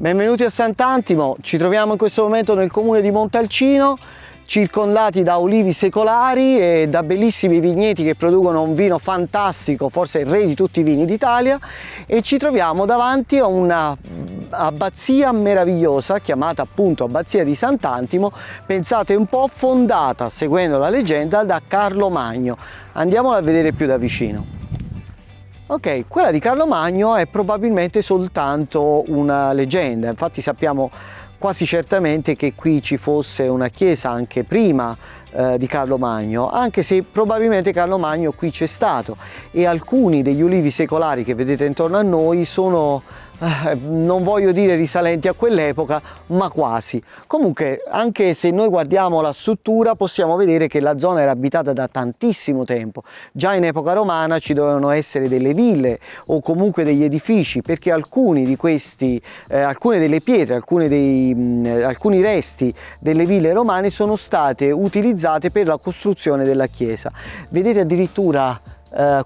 Benvenuti a Sant'Antimo, ci troviamo in questo momento nel comune di Montalcino, circondati da ulivi secolari e da bellissimi vigneti che producono un vino fantastico, forse il re di tutti i vini d'Italia, e ci troviamo davanti a una abbazia meravigliosa chiamata appunto Abbazia di Sant'Antimo, pensate un po', fondata, seguendo la leggenda, da Carlo Magno. Andiamola a vedere più da vicino. Ok, quella di Carlo Magno è probabilmente soltanto una leggenda, infatti sappiamo quasi certamente che qui ci fosse una chiesa anche prima di Carlo Magno, anche se probabilmente Carlo Magno qui c'è stato, e alcuni degli ulivi secolari che vedete intorno a noi sono, non voglio dire risalenti a quell'epoca, ma quasi. Comunque, anche se noi guardiamo la struttura, possiamo vedere che la zona era abitata da tantissimo tempo. Già in epoca romana ci dovevano essere delle ville o comunque degli edifici, perché alcuni di questi, alcune delle pietre, alcuni resti delle ville romane sono state utilizzate per la costruzione della chiesa. Vedete addirittura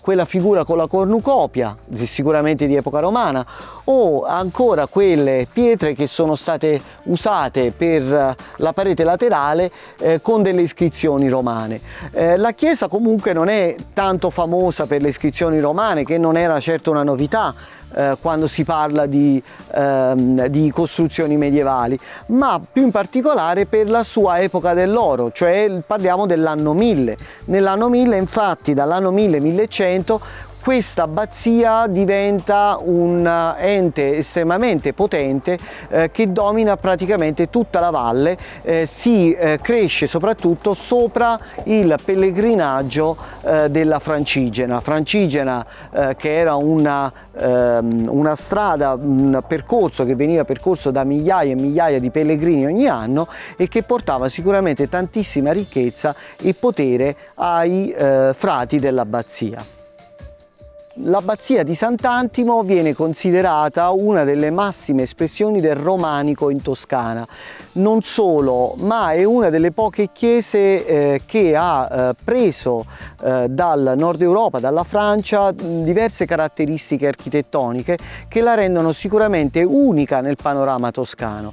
quella figura con la cornucopia, sicuramente di epoca romana, o ancora quelle pietre che sono state usate per la parete laterale con delle iscrizioni romane. La chiesa comunque non è tanto famosa per le iscrizioni romane, che non era certo una novità quando si parla di costruzioni medievali, ma più in particolare per la sua epoca dell'oro, cioè parliamo dell'anno 1000. Nell'anno 1000, infatti, dall'anno 1000-1100, questa abbazia diventa un ente estremamente potente che domina praticamente tutta la valle, si cresce soprattutto sopra il pellegrinaggio della Francigena. Francigena che era una strada, un percorso che veniva percorso da migliaia e migliaia di pellegrini ogni anno e che portava sicuramente tantissima ricchezza e potere ai frati dell'abbazia. L'abbazia di Sant'Antimo viene considerata una delle massime espressioni del romanico in Toscana. Non solo, ma è una delle poche chiese che ha preso dal nord Europa, dalla Francia, diverse caratteristiche architettoniche che la rendono sicuramente unica nel panorama toscano.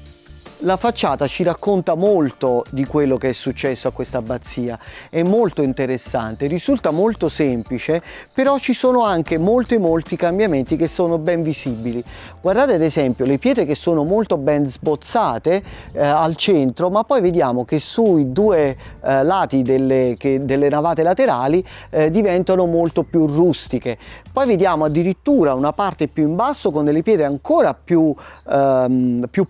La facciata ci racconta molto di quello che è successo a questa abbazia, è molto interessante, risulta molto semplice, però ci sono anche molti cambiamenti che sono ben visibili. Guardate ad esempio le pietre che sono molto ben sbozzate al centro, ma poi vediamo che sui due lati delle navate laterali diventano molto più rustiche. Poi vediamo addirittura una parte più in basso con delle pietre ancora più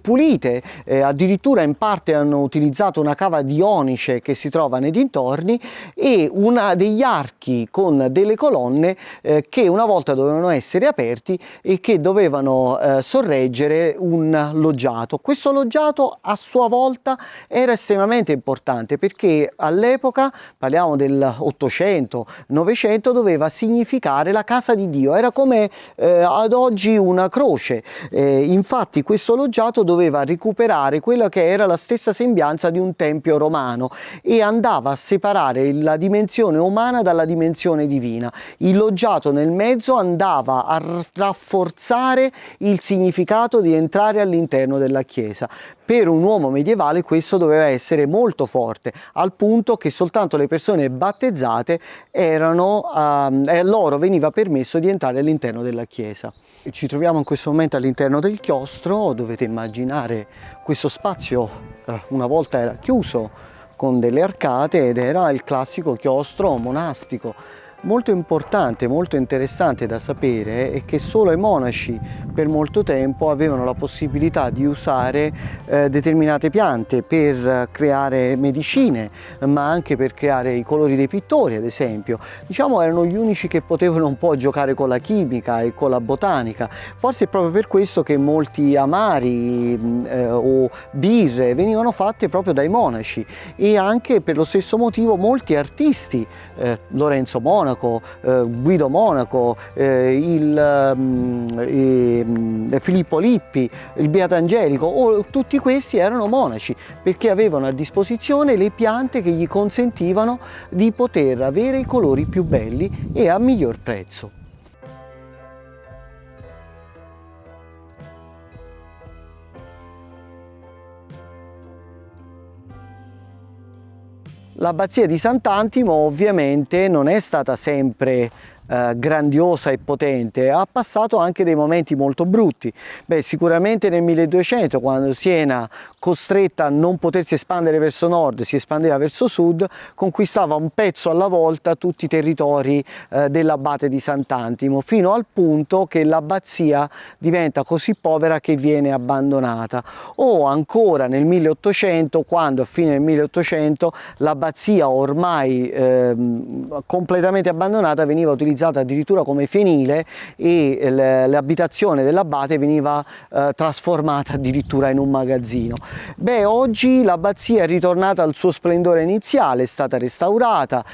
pulite, addirittura in parte hanno utilizzato una cava di onice che si trova nei dintorni e degli archi con delle colonne che una volta dovevano essere aperti e che dovevano sorreggere un loggiato. Questo loggiato a sua volta era estremamente importante perché all'epoca, parliamo del 800-900, doveva significare la casa di Dio, era come ad oggi una croce. Infatti questo loggiato doveva recuperare quella che era la stessa sembianza di un tempio romano e andava a separare la dimensione umana dalla dimensione divina. Il loggiato nel mezzo andava a rafforzare il significato di entrare all'interno della chiesa. Per un uomo medievale questo doveva essere molto forte, al punto che soltanto le persone battezzate loro veniva permesso di entrare all'interno della chiesa. Ci troviamo in questo momento all'interno del chiostro. Dovete immaginare questo spazio una volta era chiuso con delle arcate ed era il classico chiostro monastico. Molto importante, molto interessante da sapere è che solo i monaci per molto tempo avevano la possibilità di usare determinate piante per creare medicine, ma anche per creare i colori dei pittori, ad esempio. Diciamo erano gli unici che potevano un po' giocare con la chimica e con la botanica. Forse è proprio per questo che molti amari o birre venivano fatte proprio dai monaci, e anche per lo stesso motivo molti artisti, Lorenzo Monaco, Guido Monaco, Filippo Lippi, il Beato Angelico, tutti questi erano monaci perché avevano a disposizione le piante che gli consentivano di poter avere i colori più belli e a miglior prezzo. L'abbazia di Sant'Antimo ovviamente non è stata sempre grandiosa e potente, ha passato anche dei momenti molto brutti. Sicuramente nel 1200, quando Siena, costretta a non potersi espandere verso nord, si espandeva verso sud, conquistava un pezzo alla volta tutti i territori dell'abate di Sant'Antimo, fino al punto che l'abbazia diventa così povera che viene abbandonata. O ancora nel 1800, quando a fine del 1800 l'abbazia ormai completamente abbandonata veniva utilizzata addirittura come fienile e l'abitazione dell'abate veniva trasformata addirittura in un magazzino. Oggi l'abbazia è ritornata al suo splendore iniziale, è stata restaurata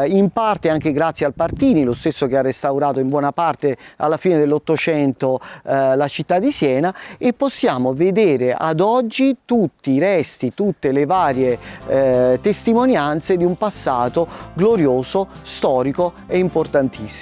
in parte anche grazie al Partini, lo stesso che ha restaurato in buona parte alla fine dell'Ottocento la città di Siena, e possiamo vedere ad oggi tutti i resti, tutte le varie testimonianze di un passato glorioso, storico e importantissimo.